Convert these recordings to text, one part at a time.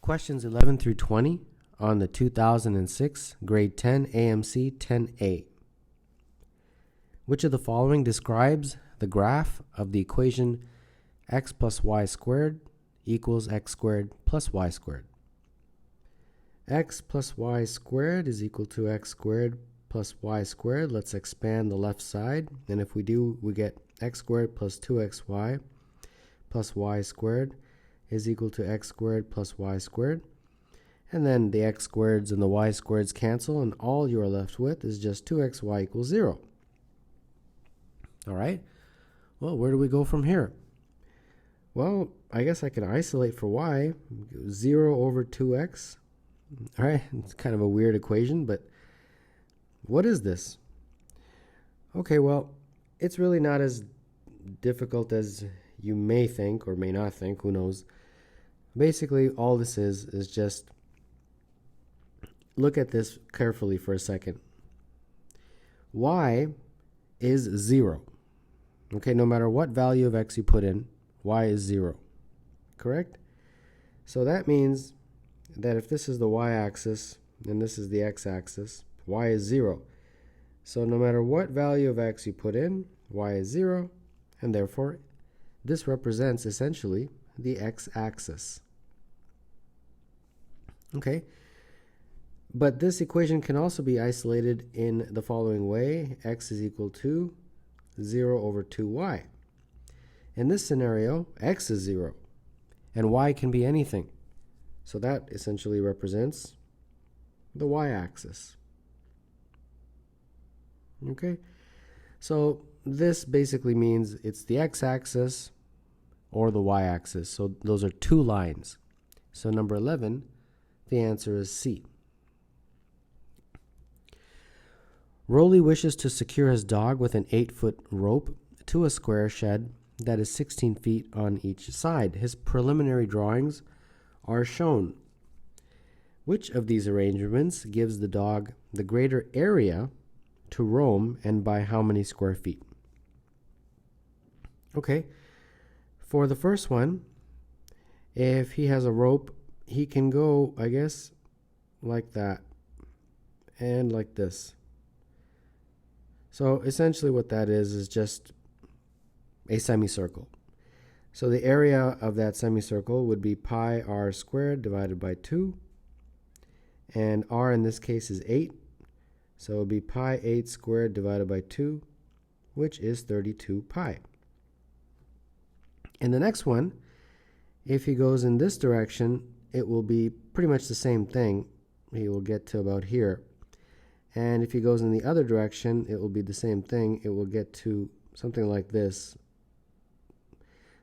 Questions 11 through 20 on the 2006 Grade 10 AMC 10A. Which of the following describes the graph of the equation x plus y squared equals x squared plus y squared? X plus y squared is equal to x squared plus y squared. Let's expand the left side, and if we do, we get x squared plus 2xy plus y squared is equal to x squared plus y squared. And then the x squareds and the y squareds cancel, and all you are left with is just 2xy equals 0. All right, well, where do we go from here? Well, I guess I can isolate for y, 0 over 2x. All right, it's kind of a weird equation, but what is this? Okay, well, it's really not as difficult as you may think or may not think, who knows. Basically, all this is just look at this carefully for a second. Y is 0. Okay, no matter what value of x you put in, y is 0. Correct? So that means that if this is the y-axis and this is the x-axis, y is 0. So no matter what value of x you put in, y is 0, and therefore this represents essentially the x-axis. Okay, but this equation can also be isolated in the following way: x is equal to 0 over 2y. In this scenario, x is 0, and y can be anything. So that essentially represents the y-axis. Okay, so this basically means it's the x-axis or the y-axis. So those are two lines. So number 11, the answer is C. Rolly wishes to secure his dog with an 8-foot rope to a square shed that is 16 feet on each side. His preliminary drawings are shown. Which of these arrangements gives the dog the greater area to roam, and by how many square feet? Okay, for the first one, if he has a rope, he can go, I guess, like that and like this. So essentially what that is just a semicircle. So the area of that semicircle would be pi r squared divided by 2, and r in this case is 8, so it would be pi 8 squared divided by 2, which is 32 pi. In the next one, if he goes in this direction, it will be pretty much the same thing. He will get to about here. And if he goes in the other direction, it will be the same thing. It will get to something like this.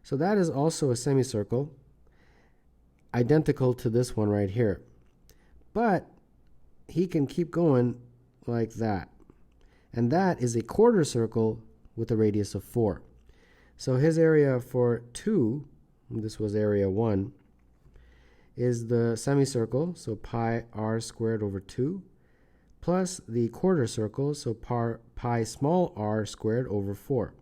So that is also a semicircle, identical to this one right here. But he can keep going like that. And that is a quarter circle with a radius of 4. So his area for 2, this was area 1, is the semicircle, so pi r squared over 2, plus the quarter circle, so pi small r squared over 4.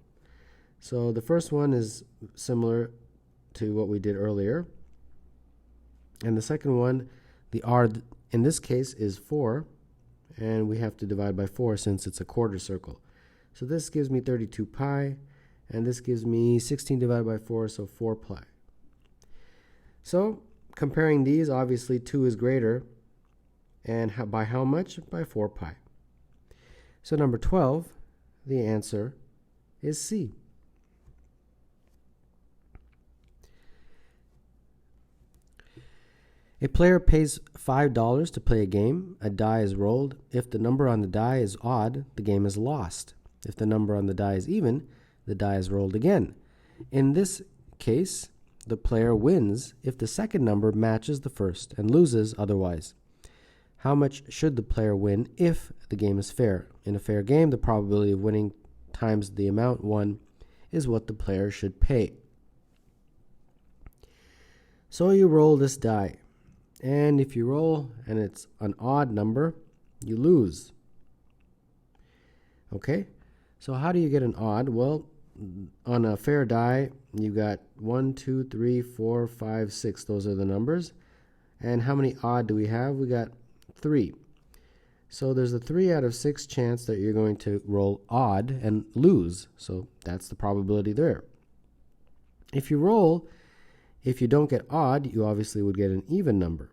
So the first one is similar to what we did earlier. And the second one, the r in this case is 4, and we have to divide by 4 since it's a quarter circle. So this gives me 32 pi, and this gives me 16 divided by 4, so 4 pi. So comparing these, obviously 2 is greater, and by how much? By 4 pi. So number 12, the answer is C. A player pays $5 to play a game. A die is rolled. If the number on the die is odd, the game is lost. If the number on the die is even, the die is rolled again. In this case, the player wins if the second number matches the first and loses otherwise. How much should the player win if the game is fair? In a fair game, the probability of winning times the amount won is what the player should pay. So you roll this die, and if you roll and it's an odd number, you lose. Okay, so how do you get an odd? Well, on a fair die, you got 1, 2, 3, 4, 5, 6. Those are the numbers. And how many odd do we have? We got 3. So there's a 3 out of 6 chance that you're going to roll odd and lose. So that's the probability there. If you don't get odd, you obviously would get an even number.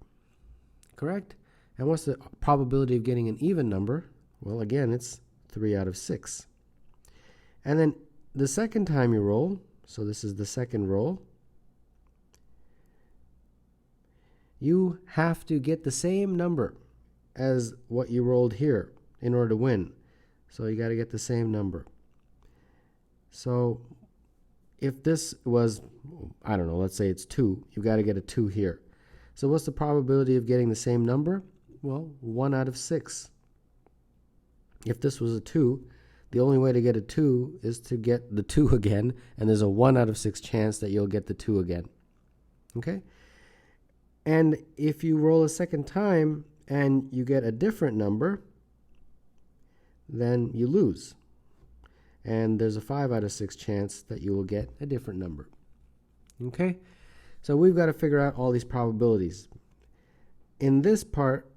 Correct? And what's the probability of getting an even number? Well, again, it's 3 out of 6. And then the second time you roll, so this is the second roll, you have to get the same number as what you rolled here in order to win. So you got to get the same number. So if this was, I don't know, let's say it's 2, you've got to get a 2 here. So what's the probability of getting the same number? Well, 1 out of 6. If this was a 2, the only way to get a 2 is to get the 2 again, and there's a 1 out of 6 chance that you'll get the 2 again. Okay? And if you roll a second time and you get a different number, then you lose. And there's a 5 out of 6 chance that you will get a different number. Okay? So we've got to figure out all these probabilities. In this part,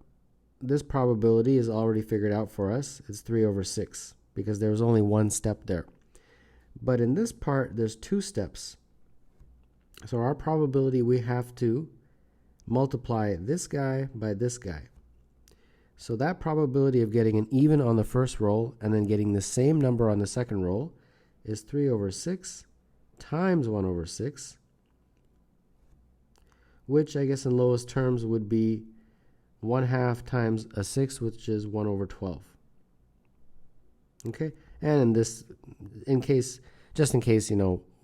this probability is already figured out for us. It's 3 over 6 because there was only one step there. But in this part, there's 2 steps. So our probability, we have to multiply this guy by this guy. So that probability of getting an even on the first roll and then getting the same number on the second roll is 3 over 6 times 1 over 6, which I guess in lowest terms would be 1/2 times a 6, which is 1 over 12. Okay, and in this, just in case,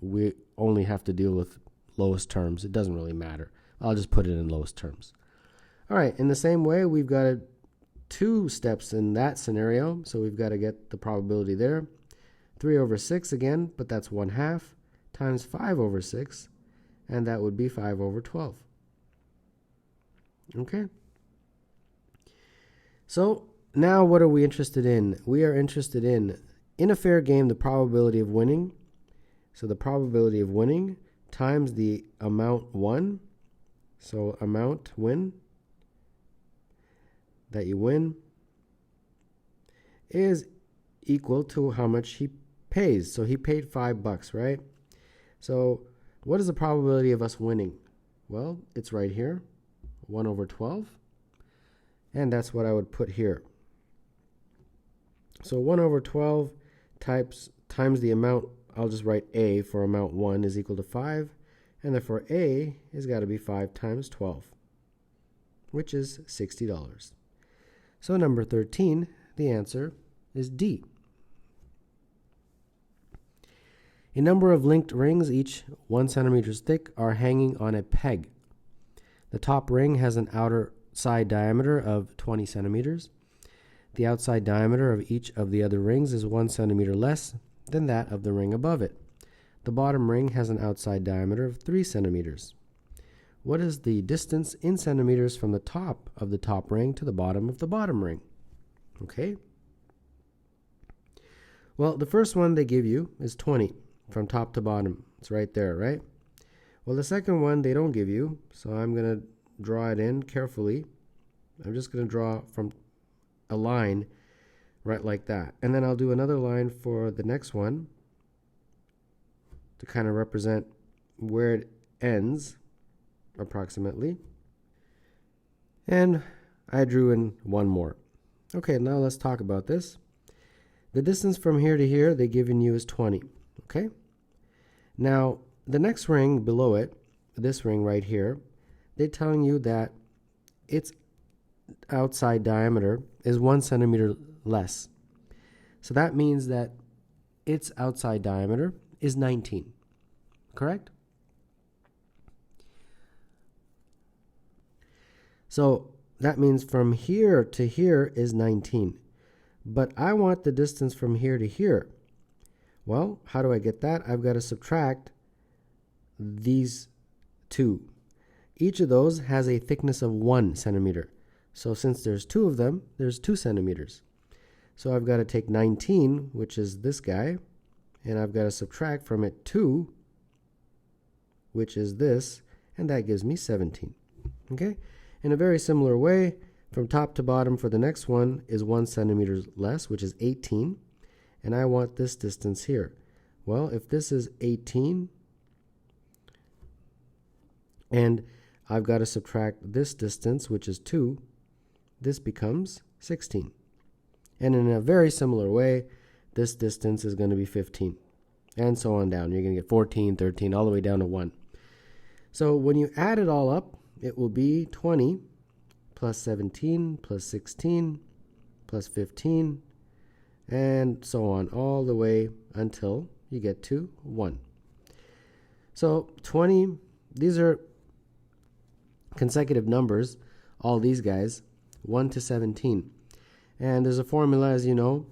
we only have to deal with lowest terms, it doesn't really matter. I'll just put it in lowest terms. All right, in the same way, we've got 2 steps in that scenario, so we've got to get the probability there. 3 over 6 again, but that's 1/2 times 5 over 6, and that would be 5 over 12. Okay? So now what are we interested in? We are interested in a fair game, the probability of winning. So the probability of winning times the amount won. So amount win, that you win, is equal to how much he pays. So he paid $5, right? So what is the probability of us winning? Well, it's right here, 1 over 12. And that's what I would put here. So 1 over 12 times the amount, I'll just write A for amount 1 is equal to 5. And therefore A has got to be 5 times 12, which is $60. So number 13, the answer is D. A number of linked rings, each 1 centimeter thick, are hanging on a peg. The top ring has an outer side diameter of 20 centimeters. The outside diameter of each of the other rings is 1 centimeter less than that of the ring above it. The bottom ring has an outside diameter of 3 centimeters. What is the distance in centimeters from the top of the top ring to the bottom of the bottom ring? Okay. Well, the first one they give you is 20 from top to bottom. It's right there, right? Well, the second one they don't give you, so I'm going to draw it in carefully. I'm just going to draw from a line right like that. And then I'll do another line for the next one to kind of represent where it ends, approximately. And I drew in one more. Okay, now let's talk about this. The distance from here to here they've given you is 20. Okay? Now, the next ring below it, this ring right here, they're telling you that its outside diameter is 1 centimeter less. So that means that its outside diameter is 19. Correct? So that means from here to here is 19. But I want the distance from here to here. Well, how do I get that? I've got to subtract these two. Each of those has a thickness of 1 centimeter. So since there's 2 of them, there's 2 centimeters. So I've got to take 19, which is this guy, and I've got to subtract from it 2, which is this, and that gives me 17. Okay? In a very similar way, from top to bottom for the next one is 1 centimeter less, which is 18. And I want this distance here. Well, if this is 18, and I've got to subtract this distance, which is 2, this becomes 16. And in a very similar way, this distance is going to be 15. And so on down. You're going to get 14, 13, all the way down to 1. So when you add it all up, it will be 20 plus 17 plus 16 plus 15, and so on, all the way until you get to 1. So 20, these are consecutive numbers, all these guys, 1 to 17. And there's a formula, as you know,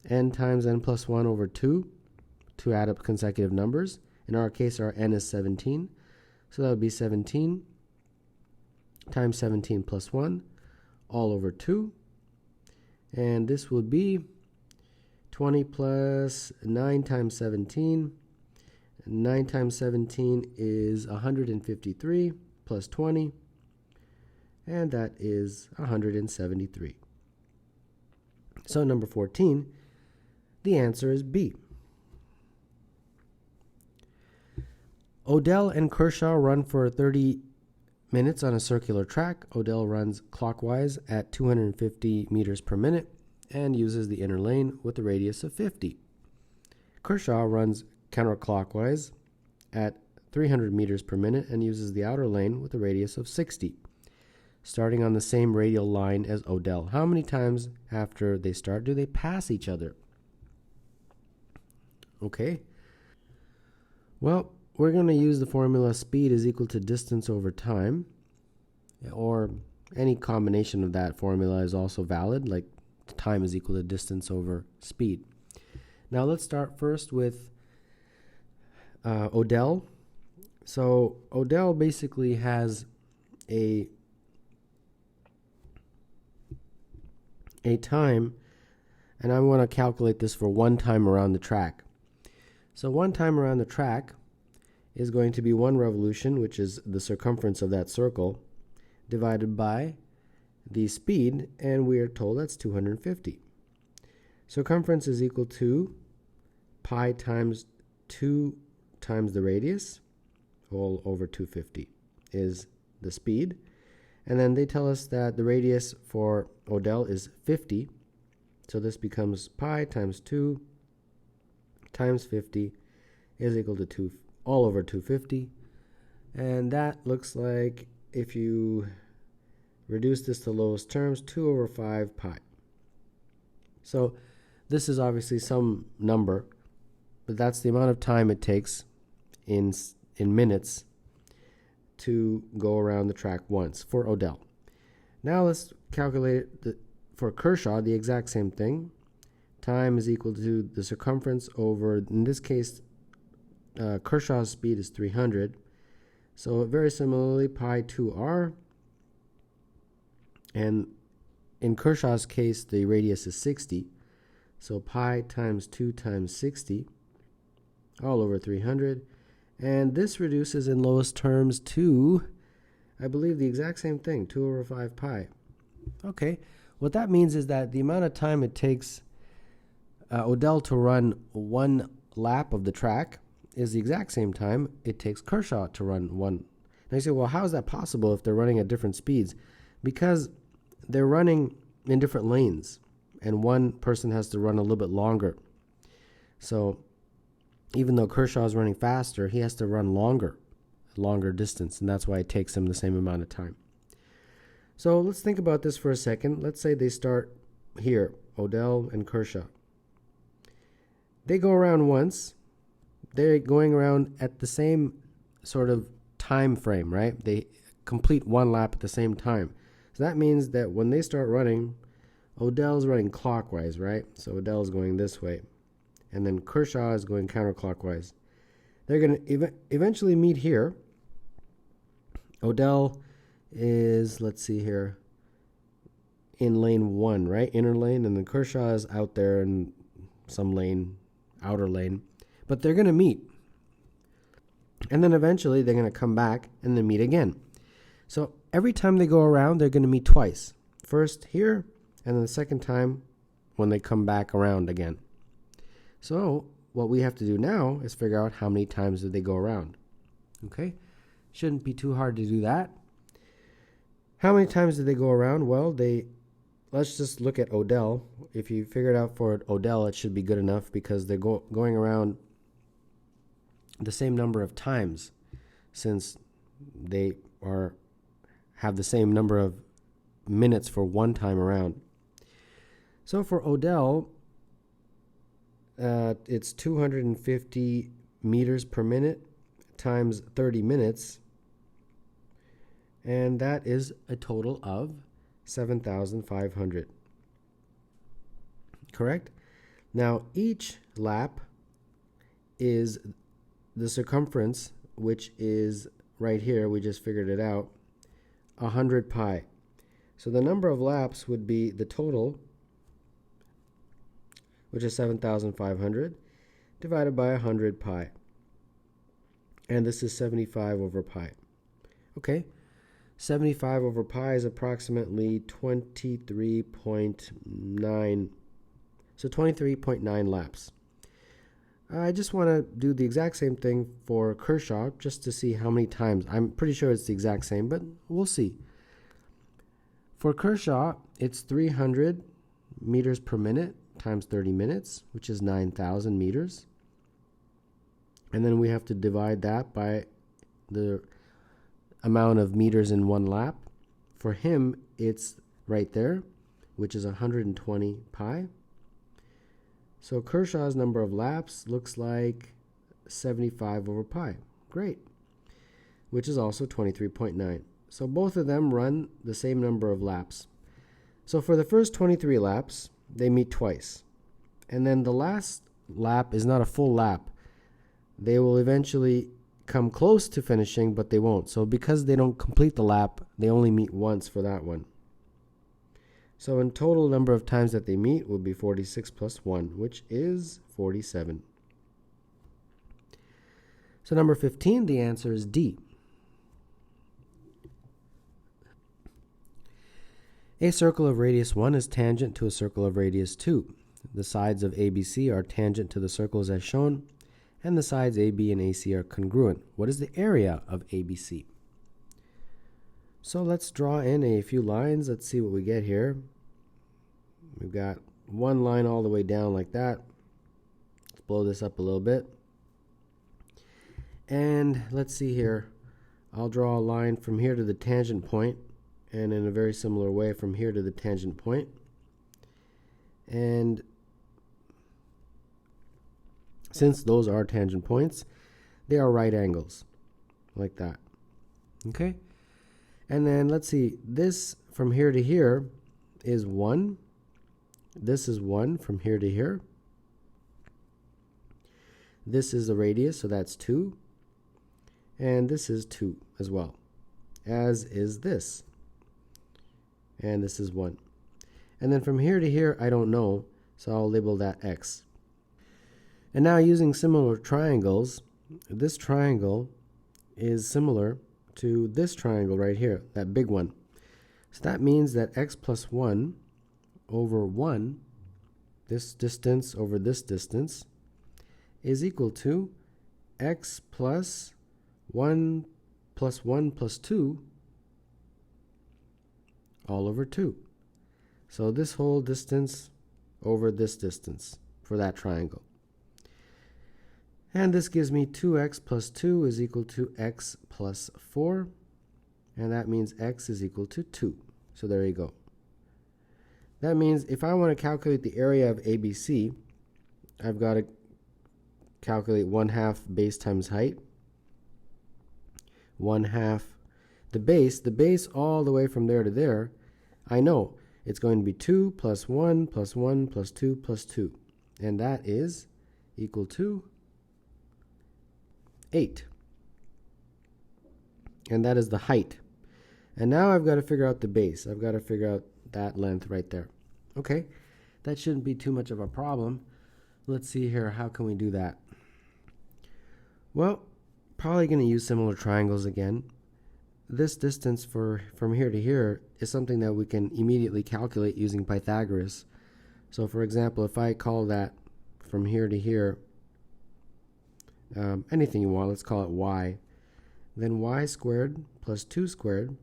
n times n plus 1 over 2 to add up consecutive numbers. In our case, our n is 17. So that would be 17 times 17 plus 1 all over 2. And this would be 20 plus 9 times 17. 9 times 17 is 153 plus 20. And that is 173. So number 14, the answer is B. Odell and Kershaw run for 30 minutes on a circular track. Odell runs clockwise at 250 meters per minute and uses the inner lane with a radius of 50. Kershaw runs counterclockwise at 300 meters per minute and uses the outer lane with a radius of 60. Starting on the same radial line as Odell, how many times after they start do they pass each other? Okay. Well, we're going to use the formula speed is equal to distance over time, or any combination of that formula is also valid, like time is equal to distance over speed. Now let's start first with Odell. So Odell basically has a time, and I want to calculate this for one time around the track. So one time around the track is going to be one revolution, which is the circumference of that circle, divided by the speed, and we are told that's 250. Circumference is equal to pi times 2 times the radius, all over 250 is the speed. And then they tell us that the radius for Odell is 50. So this becomes pi times 2 times 50 is equal to 2 all over 250. And that looks like, if you reduce this to lowest terms, 2 over 5 pi. So this is obviously some number, but that's the amount of time it takes in minutes to go around the track once for Odell. Now let's calculate for Kershaw, the exact same thing. Time is equal to the circumference over, in this case, Kershaw's speed is 300. So very similarly, pi 2r. And in Kershaw's case, the radius is 60. So pi times 2 times 60, all over 300. And this reduces in lowest terms to, I believe, the exact same thing, 2 over 5 pi. Okay, what that means is that the amount of time it takes Odell to run one lap of the track is the exact same time it takes Kershaw to run one. Now you say, well, how is that possible if they're running at different speeds? Because they're running in different lanes, and one person has to run a little bit longer. So even though Kershaw is running faster, he has to run longer distance, and that's why it takes him the same amount of time. So let's think about this for a second. Let's say they start here, Odell and Kershaw. They go around once. They're going around at the same sort of time frame, right? They complete one lap at the same time. So that means that when they start running, Odell's running clockwise, right? So Odell's going this way. And then Kershaw is going counterclockwise. They're going to eventually meet here. Odell is, let's see here, in lane 1, right? Inner lane. And then Kershaw is out there in some lane, outer lane. But they're going to meet. And then eventually they're going to come back and then meet again. So every time they go around, they're going to meet twice. First here, and then the second time when they come back around again. So what we have to do now is figure out how many times did they go around. Okay? Shouldn't be too hard to do that. How many times did they go around? Well, let's just look at Odell. If you figure it out for Odell, it should be good enough because they're going around the same number of times, since they have the same number of minutes for one time around. So for Odell, it's 250 meters per minute times 30 minutes, and that is a total of 7,500. Correct? Now each lap is the circumference, which is right here, we just figured it out, 100 pi. So the number of laps would be the total, which is 7,500, divided by 100 pi. And this is 75 over pi. Okay, 75 over pi is approximately 23.9. So 23.9 laps. I just want to do the exact same thing for Kershaw just to see how many times. I'm pretty sure it's the exact same, but we'll see. For Kershaw, it's 300 meters per minute times 30 minutes, which is 9,000 meters. And then we have to divide that by the amount of meters in one lap. For him, it's right there, which is 120 pi. So Kershaw's number of laps looks like 75 over pi. Great. Which is also 23.9. So both of them run the same number of laps. So for the first 23 laps, they meet twice. And then the last lap is not a full lap. They will eventually come close to finishing, but they won't. So because they don't complete the lap, they only meet once for that one. So in total number of times that they meet will be 46 plus 1, which is 47. So number 15, the answer is D. A circle of radius 1 is tangent to a circle of radius 2. The sides of ABC are tangent to the circles as shown, and the sides AB and AC are congruent. What is the area of ABC? So let's draw in a few lines. Let's see what we get here. We've got one line all the way down like that. Let's blow this up a little bit. And let's see here. I'll draw a line from here to the tangent point, and in a very similar way from here to the tangent point. And since those are tangent points, they are right angles, like that. Okay? And then let's see, this from here to here is 1. This is 1 from here to here. This is the radius, so that's 2. And this is 2 as well, as is this. And this is 1. And then from here to here, I don't know, so I'll label that X. And now using similar triangles, this triangle is similar to this triangle right here, that big one. So that means that X plus 1 over 1, this distance over this distance, is equal to X plus 1 plus 1 plus 2 all over 2. So this whole distance over this distance for that triangle. And this gives me 2x plus 2 is equal to x plus 4. And that means x is equal to 2. So there you go. That means if I want to calculate the area of ABC, I've got to calculate 1/2 base times height. 1/2 the base all the way from there to there. I know it's going to be 2 plus 1 plus 1 plus 2 plus 2. And that is equal to 8. And that is the height. And now I've got to figure out the base. I've got to figure out that length right there. Okay, that shouldn't be too much of a problem. Let's see here, how can we do that? Well, probably going to use similar triangles again. this distance from here to here is something that we can immediately calculate using Pythagoras. So for example, if I call that from here to here, anything you want, let's call it y, then y squared plus 2 squared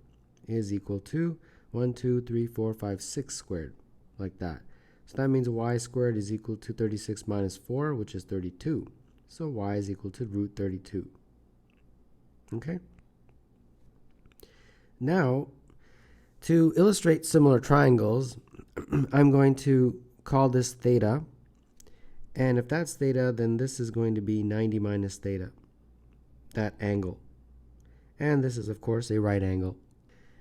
is equal to 1, 2, 3, 4, 5, 6 squared, like that. So that means y squared is equal to 36 minus 4, which is 32. So y is equal to root 32. Okay? Now, to illustrate similar triangles, I'm going to call this theta. And if that's theta, then this is going to be 90 minus theta, that angle. And this is, of course, a right angle.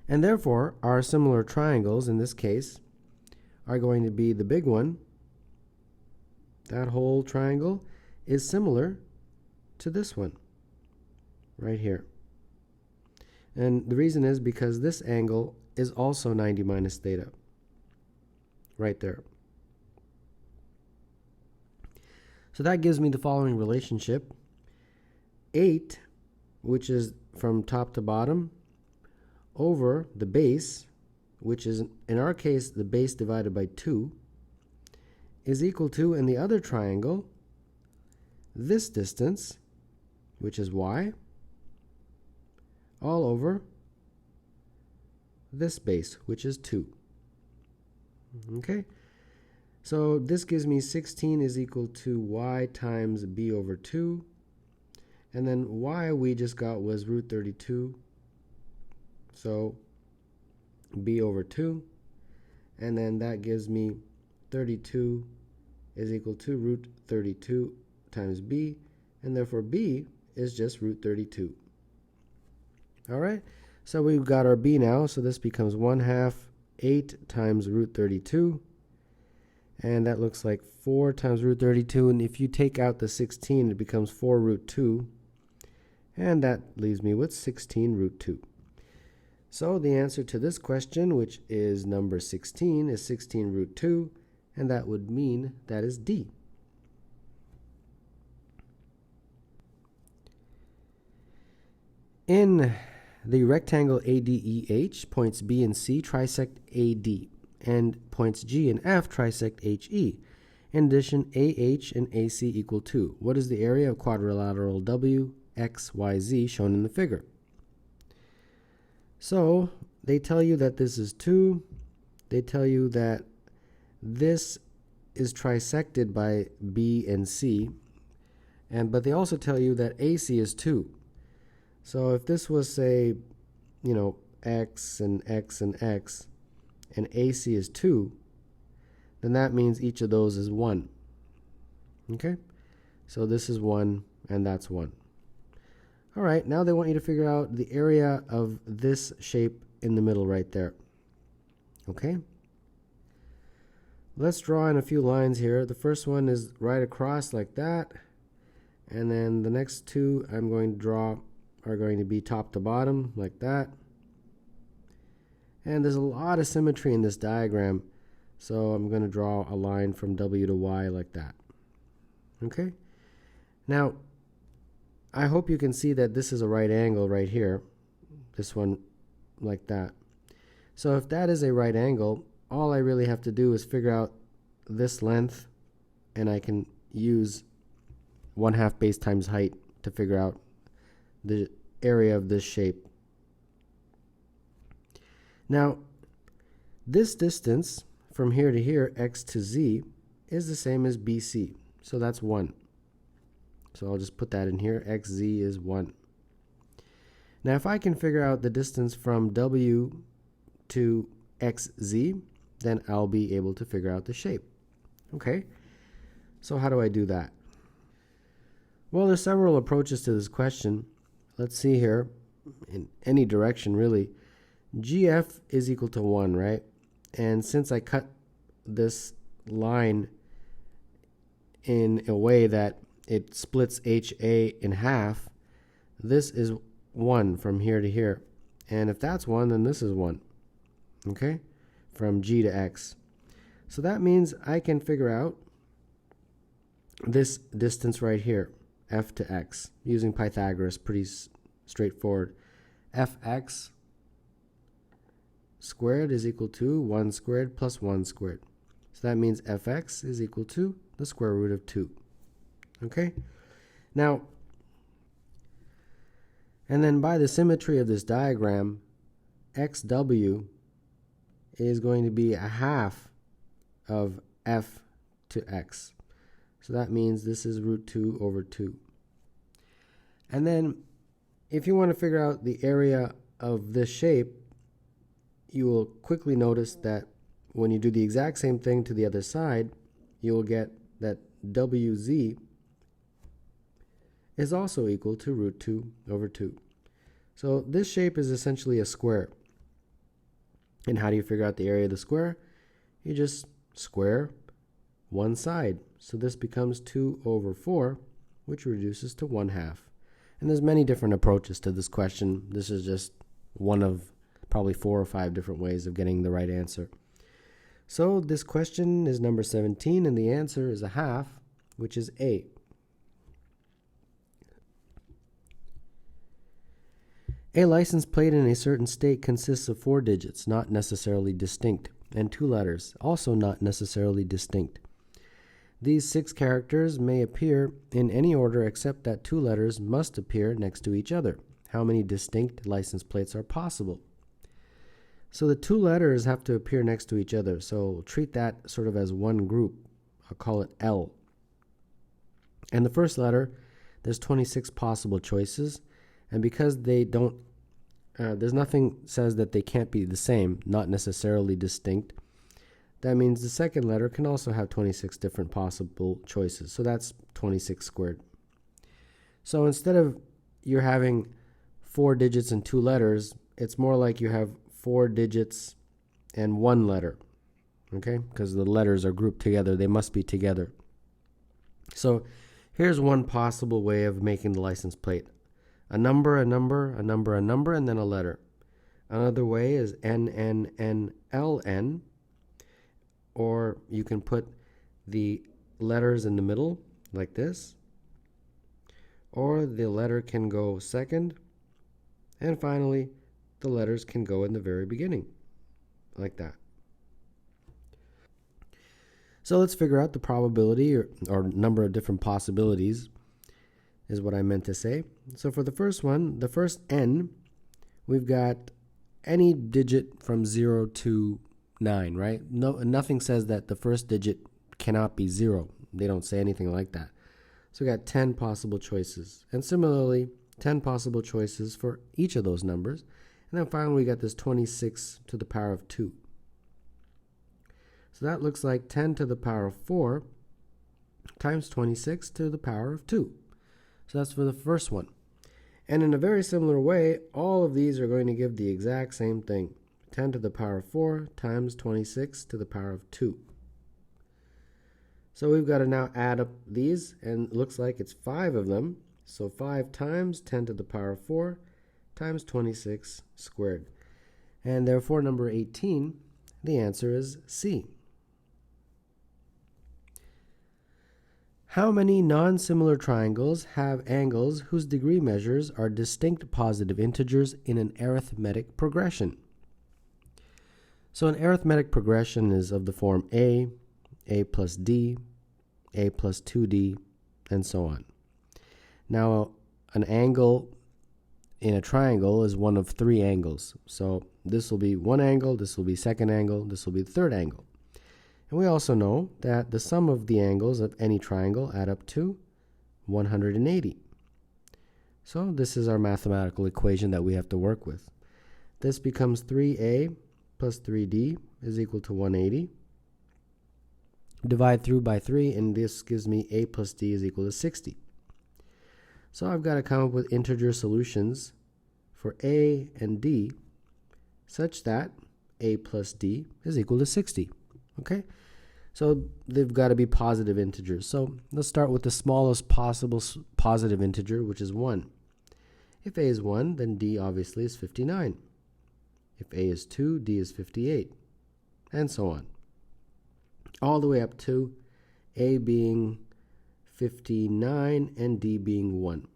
And therefore, our similar triangles in this case are going to be the big one. That whole triangle is similar to this one right here. And the reason is because this angle is also 90 minus theta right there. So that gives me the following relationship. 8, which is from top to bottom, over the base, which is in our case the base divided by 2, is equal to, in the other triangle, this distance, which is y, all over this base, which is 2. Okay? So this gives me 16 is equal to y times b over 2. And then y we just got was root 32. So b over 2. And then that gives me 32 is equal to root 32 times b. And therefore b is just root 32. All right? So we've got our b now. So this becomes 1/2 8 times root 32. And that looks like 4 times root 32. And if you take out the 16, it becomes 4 root 2. And that leaves me with 16 root 2. So the answer to this question, which is number 16, is 16 root 2. And that would mean that is D. In the rectangle ADEH, points B and C trisect AD. And points G and F trisect HE. In addition, AH and AC equal 2. What is the area of quadrilateral WXYZ shown in the figure? So they tell you that this is 2. They tell you that this is trisected by B and C. But they also tell you that AC is 2. So if this was, say, X and X and X, and AC is 2, then that means each of those is 1. Okay? So this is 1, and that's 1. All right, now they want you to figure out the area of this shape in the middle right there. Okay? Let's draw in a few lines here. The first one is right across like that, and then the next two I'm going to draw are going to be top to bottom like that. And there's a lot of symmetry in this diagram, so I'm going to draw a line from W to Y like that. Okay? Now, I hope you can see that this is a right angle right here, this one like that. So if that is a right angle, all I really have to do is figure out this length, and I can use 1/2 base times height to figure out the area of this shape. Now, this distance from here to here, x to z, is the same as BC. So that's 1. So I'll just put that in here. XZ is 1. Now, if I can figure out the distance from W to XZ, then I'll be able to figure out the shape. Okay? So how do I do that? Well, there's several approaches to this question. Let's see here. In any direction, really. GF is equal to 1, right? And since I cut this line in a way that it splits HA in half, this is 1 from here to here. And if that's 1, then this is 1. Okay? From G to X. So that means I can figure out this distance right here, F to X, using Pythagoras. Pretty straightforward. Fx squared is equal to 1 squared plus 1 squared. So that means fx is equal to the square root of 2. Okay? Now, and then by the symmetry of this diagram, xw is going to be a half of f to x. So that means this is root 2 over 2. And then if you want to figure out the area of this shape, you will quickly notice that when you do the exact same thing to the other side, you will get that wz is also equal to root 2 over 2. So this shape is essentially a square. And how do you figure out the area of the square? You just square one side. So this becomes 2 over 4, which reduces to 1/2. And there's many different approaches to this question. This is just one of probably 4 or 5 different ways of getting the right answer. So this question is number 17, and the answer is a half, which is A. A license plate in a certain state consists of 4 digits, not necessarily distinct, and 2 letters, also not necessarily distinct. These 6 characters may appear in any order except that 2 letters must appear next to each other. How many distinct license plates are possible? So the 2 letters have to appear next to each other, so treat that sort of as one group. I'll call it L. And the first letter, there's 26 possible choices, and because they don't, there's nothing says that they can't be the same, not necessarily distinct. That means the second letter can also have 26 different possible choices. So that's 26 squared. So instead of you're having 4 digits and 2 letters, it's more like you have 4 digits and 1 letter. Okay? Because the letters are grouped together. They must be together. So here's one possible way of making the license plate. A number, a number, a number, a number, and then a letter. Another way is NNNLN, or you can put the letters in the middle, like this, or the letter can go second, and finally, the letters can go in the very beginning, like that. So let's figure out the probability or number of different possibilities is what I meant to say. So for the first one, the first N, we've got any digit from 0 to 9, right? Nothing says that the first digit cannot be 0. They don't say anything like that. So we got 10 possible choices. And similarly, 10 possible choices for each of those numbers. And then finally, we got this 26 to the power of 2. So that looks like 10 to the power of 4 times 26 to the power of 2. So that's for the first one. And in a very similar way, all of these are going to give the exact same thing. 10 to the power of 4 times 26 to the power of 2. So we've got to now add up these, and it looks like it's 5 of them. So 5 times 10 to the power of 4 times 26 squared. And therefore, number 18, the answer is C. How many non-similar triangles have angles whose degree measures are distinct positive integers in an arithmetic progression? So an arithmetic progression is of the form A plus D, A plus 2D, and so on. Now, an angle in a triangle is one of 3 angles. So this will be one angle, this will be second angle, this will be the third angle. And we also know that the sum of the angles of any triangle add up to 180. So this is our mathematical equation that we have to work with. This becomes 3a plus 3d is equal to 180. Divide through by 3, and this gives me a plus d is equal to 60. So I've got to come up with integer solutions for a and d such that a plus d is equal to 60. Okay? So they've got to be positive integers. So let's start with the smallest possible positive integer, which is 1. If a is 1, then d obviously is 59. If a is 2, d is 58, and so on. All the way up to a being 59 and d being 1.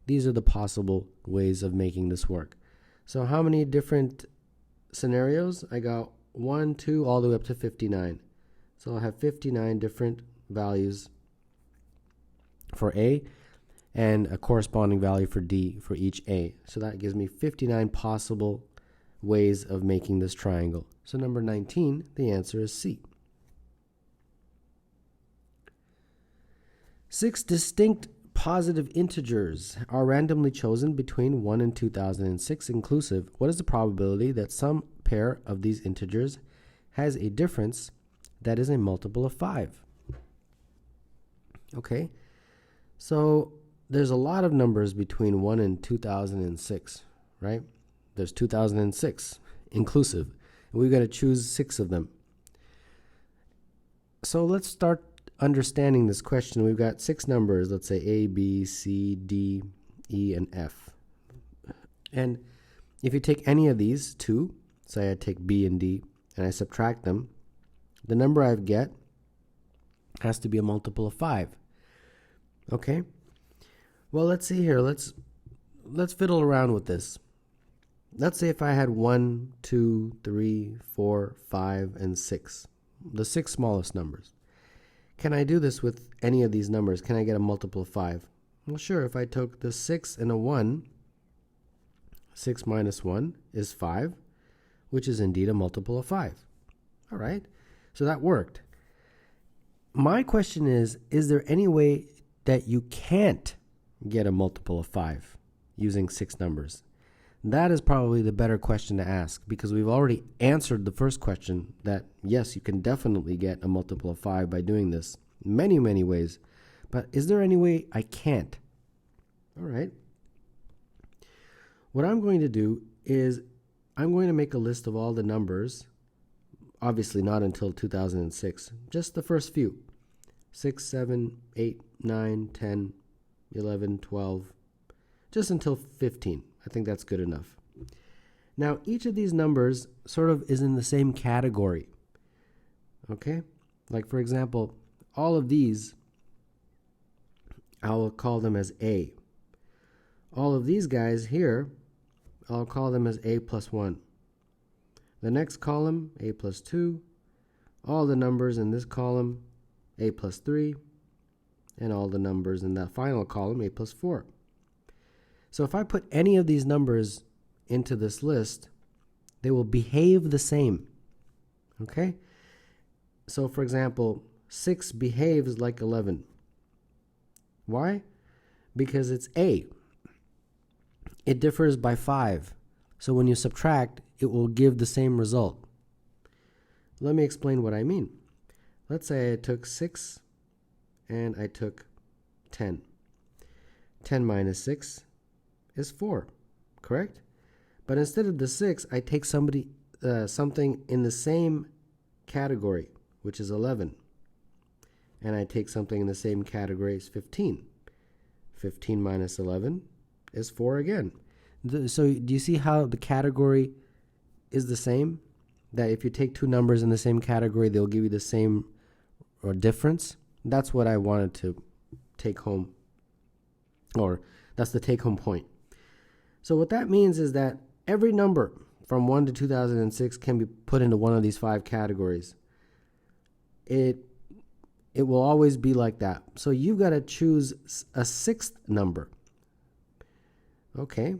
These are the possible ways of making this work. So how many different scenarios, I got 1, 2, all the way up to 59. So I'll have 59 different values for A and a corresponding value for D for each A. So that gives me 59 possible ways of making this triangle. So number 19, the answer is C. 6 distinct positive integers are randomly chosen between 1 and 2006 inclusive. What is the probability that some pair of these integers has a difference that is a multiple of 5? Okay, so there's a lot of numbers between 1 and 2006, right? There's 2006 inclusive, and we've got to choose 6 of them. So let's start understanding this question. We've got 6 numbers, let's say A, B, C, D, E, and F. And if you take any of these 2, say I take B and D, and I subtract them, the number I get has to be a multiple of 5. Okay? Well, let's see here. Let's fiddle around with this. Let's say if I had 1, 2, 3, 4, 5, and 6, the 6 smallest numbers. Can I do this with any of these numbers? Can I get a multiple of 5? Well, sure. If I took the 6 and a 1, 6 minus 1 is 5, which is indeed a multiple of 5. All right. So that worked. My question is there any way that you can't get a multiple of 5 using 6 numbers? That is probably the better question to ask, because we've already answered the first question that yes, you can definitely get a multiple of 5 by doing this many, many ways. But is there any way I can't? All right. What I'm going to do is I'm going to make a list of all the numbers, obviously not until 2006, just the first few. 6, 7, 8, 9, 10, 11, 12, just until 15. I think that's good enough. Now, each of these numbers sort of is in the same category. Okay? Like, for example, all of these, I'll call them as A. All of these guys here, I'll call them as A plus 1. The next column, A plus 2. All the numbers in this column, A plus 3. And all the numbers in that final column, A plus 4. So if I put any of these numbers into this list, they will behave the same. Okay? So for example, 6 behaves like 11. Why? Because it's A. It differs by 5. So when you subtract, it will give the same result. Let me explain what I mean. Let's say I took 6 and I took 10. 10 minus 6 is 4, correct? But instead of the 6, I take something in the same category, which is 11. And I take something in the same category as 15. 15 minus 11 is 4 again. So do you see how the category is the same? That if you take 2 numbers in the same category, they'll give you the same or difference? That's what I wanted to take home, or that's the take-home point. So what that means is that every number from 1 to 2006 can be put into one of these 5 categories. It will always be like that. So you've got to choose a 6th number. Okay,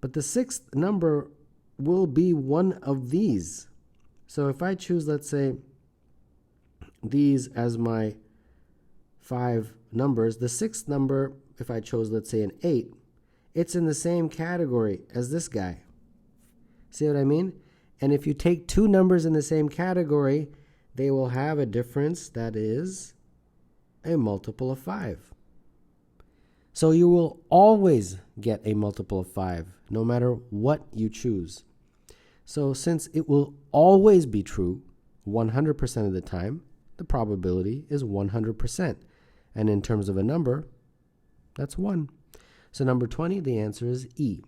but the 6th number will be one of these. So if I choose, let's say, these as my 5 numbers, the 6th number, if I chose, let's say, an 8, it's in the same category as this guy. See what I mean? And if you take 2 numbers in the same category, they will have a difference that is a multiple of 5. So you will always get a multiple of 5, no matter what you choose. So since it will always be true 100% of the time, the probability is 100%. And in terms of a number, that's 1. So number 20, the answer is E.